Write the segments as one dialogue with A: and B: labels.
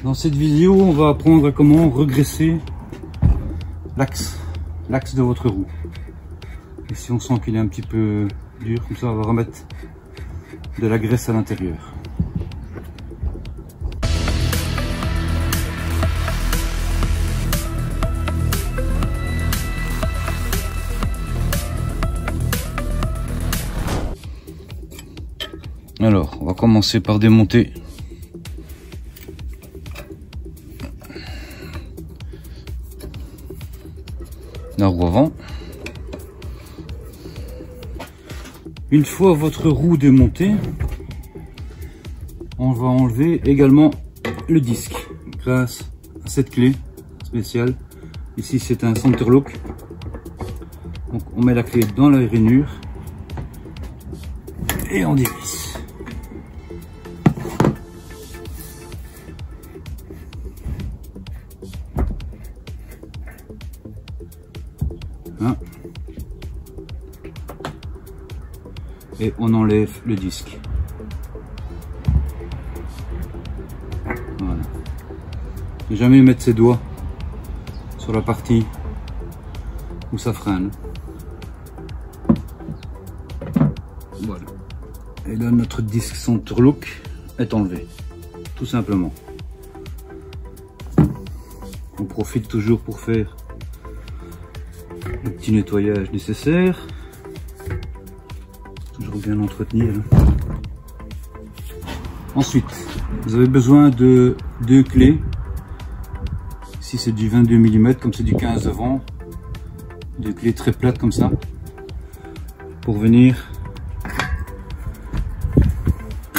A: Dans cette vidéo, on va apprendre à comment regraisser l'axe de votre roue. Et si on sent qu'il est un petit peu dur, comme ça on va remettre de la graisse à l'intérieur. Alors, on va commencer par démonter la roue avant. Une fois votre roue démontée, on va enlever également le disque grâce à cette clé spéciale. Ici c'est un center lock. Donc on met la clé dans la rainure et on dévisse. Et on enlève le disque. Voilà. Ne jamais mettre ses doigts sur la partie où ça freine. Voilà. Et là notre disque center lock est enlevé, tout simplement. On profite toujours pour faire le petit nettoyage nécessaire. Toujours bien entretenir. Ensuite, vous avez besoin de deux clés. Ici c'est du 22 mm, comme c'est du 15 devant. Deux clés très plates comme ça. Pour venir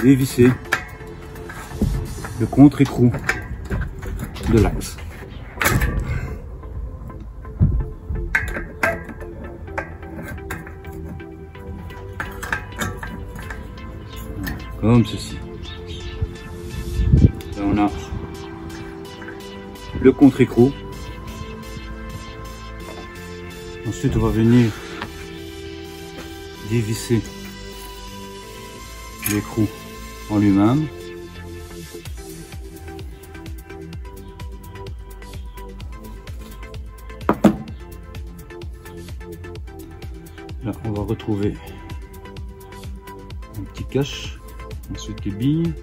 A: dévisser le contre-écrou de l'axe. Comme ceci. Là on a le contre-écrou. Ensuite on va venir dévisser l'écrou en lui-même. Là on va retrouver un petit cache. Ensuite les billes.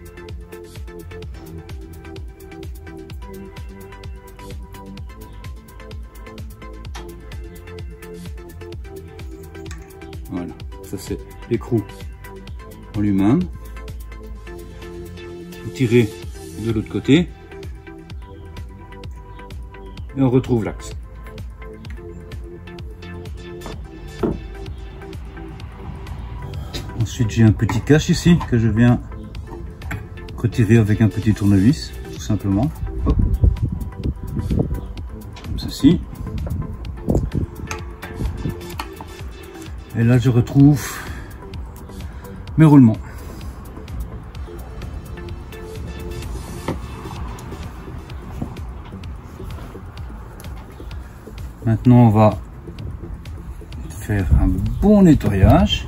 A: Voilà, ça c'est l'écrou en lui-même. Vous tirez de l'autre côté et on retrouve l'axe. Ensuite j'ai un petit cache ici que je viens retirer avec un petit tournevis, tout simplement. Hop. Comme ceci. Et là je retrouve mes roulements. Maintenant on va faire un bon nettoyage.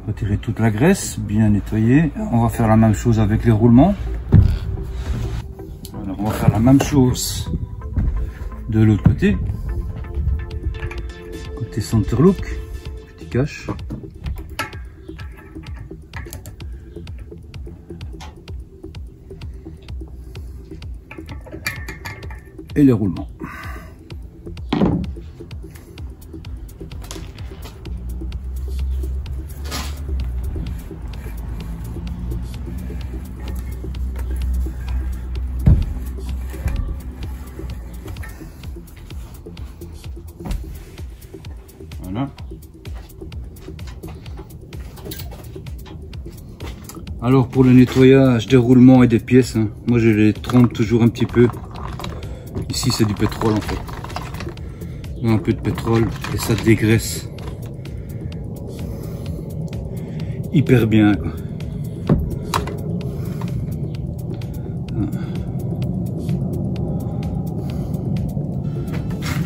A: Retirer toute la graisse, bien nettoyer. On va faire la même chose avec les roulements. Alors on va faire la même chose de l'autre côté. Côté center lock, petit cache. Et les roulements. Voilà. Alors pour le nettoyage des roulements et des pièces, moi je les trempe toujours un petit peu. Ici c'est du pétrole en fait. Un peu de pétrole et ça dégraisse hyper bien quoi.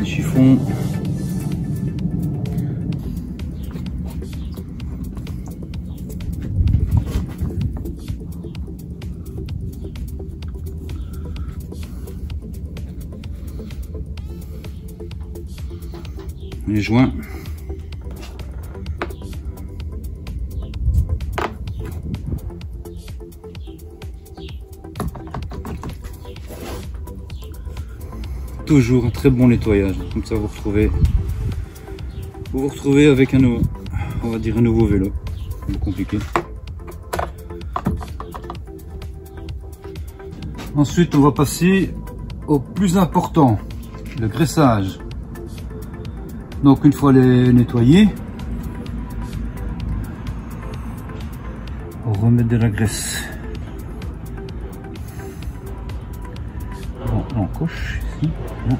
A: Les chiffons les joints. Toujours un très bon nettoyage, comme ça vous vous retrouvez avec un nouveau, on va dire un nouveau vélo. C'est compliqué. Ensuite on va passer au plus important, le graissage. Donc une fois les nettoyés, on remet de la graisse. Bon, on coche ici. Non.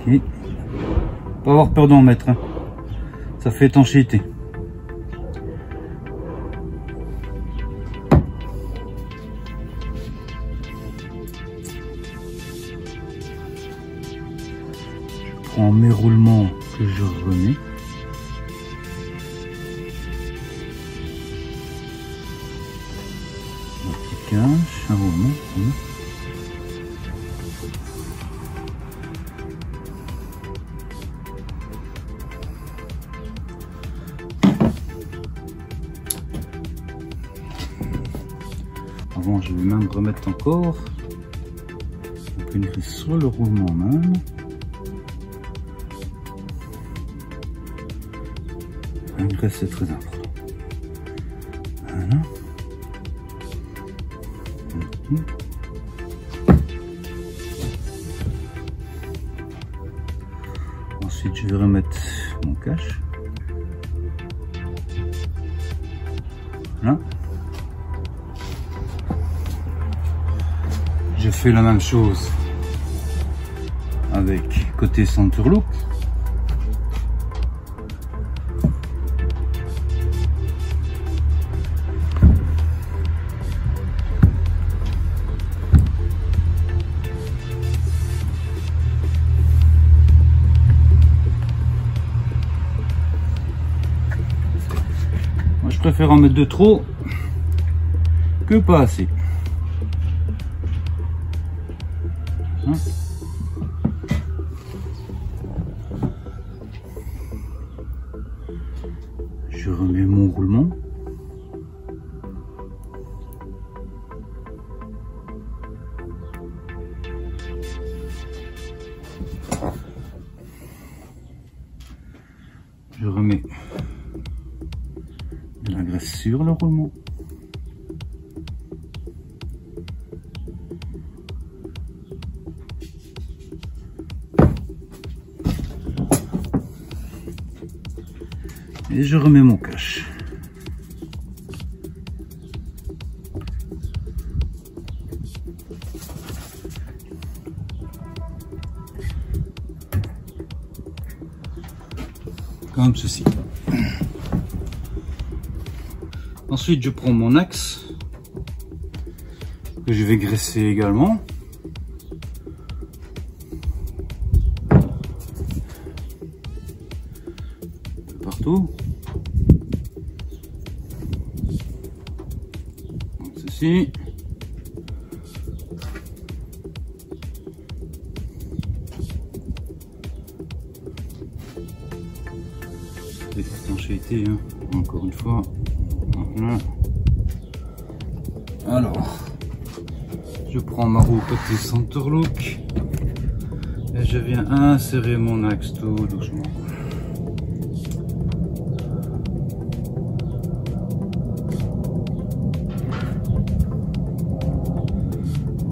A: Ok. Pas avoir peur d'en mettre, hein. Ça fait étanchéité. Je prends mes roulements que je remets. Un roulement. Avant, je vais même remettre encore un peu une graisse sur le roulement même. Une graisse, c'est très important. Voilà. Ensuite je vais remettre mon cache. Voilà. Je fais la même chose avec côté center look. Je préfère en mettre de trop que pas assez. Hein? Je remets mon roulement. Je remets de la graisse sur le roulement. Et je remets mon cache. Comme ceci. Ensuite, je prends mon axe que je vais graisser également. Partout. Donc, ceci. Étanchéité, hein, encore une fois. Voilà. Alors, je prends ma roue côté center look et je viens insérer mon axe tout doucement.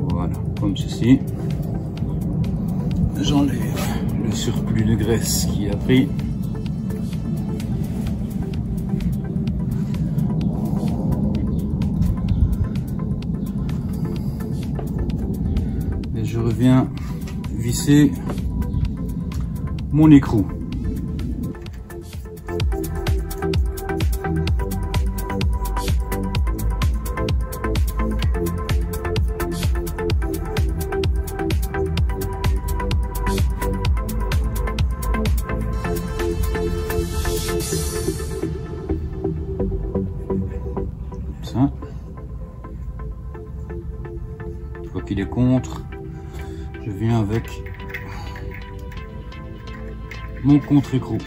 A: Voilà, comme ceci. J'enlève le surplus de graisse qui a pris. Je reviens visser mon écrou. Ça. Une fois qu'il est contre, je viens avec mon contre-écrou.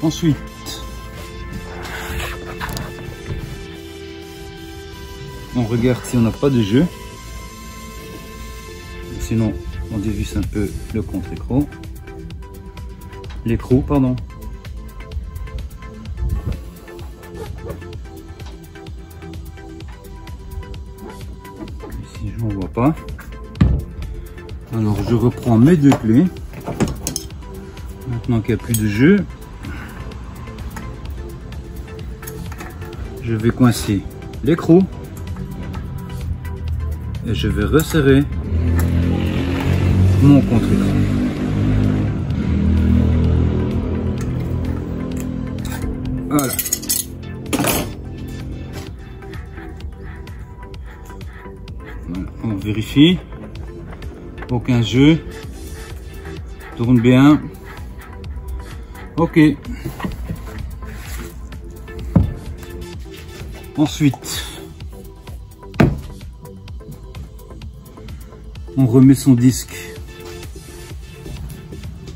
A: Ensuite, on regarde si on n'a pas de jeu. Sinon, on dévisse un peu le contre-écrou. L'écrou, pardon. Ici, je n'en vois pas. Alors, je reprends mes deux clés. Maintenant qu'il n'y a plus de jeu, je vais coincer l'écrou et je vais resserrer mon contre-écrou. Voilà. Voilà. On vérifie. Aucun jeu. Tourne bien. Ok. Ensuite, on remet son disque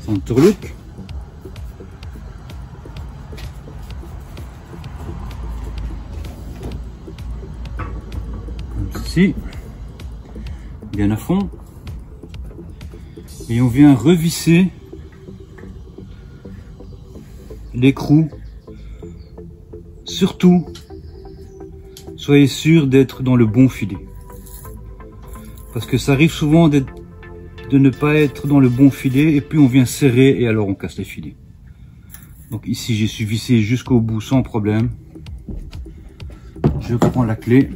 A: Centerlook. Comme ceci, bien à fond. Et on vient revisser l'écrou. Surtout, soyez sûr d'être dans le bon filet. Parce que ça arrive souvent de ne pas être dans le bon filet et puis on vient serrer et alors on casse les filets. Donc ici j'ai su visser jusqu'au bout sans problème. Je prends la clé.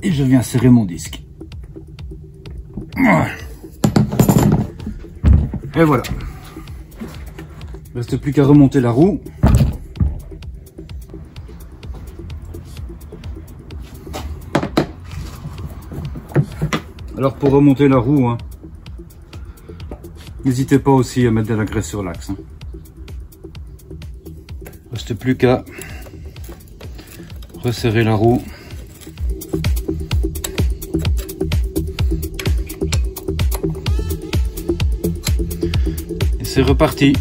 A: Et je viens serrer mon disque. Et voilà. Il ne reste plus qu'à remonter la roue. Alors pour remonter la roue, n'hésitez pas aussi à mettre de la graisse sur l'axe. Il ne reste plus qu'à resserrer la roue. Et c'est reparti.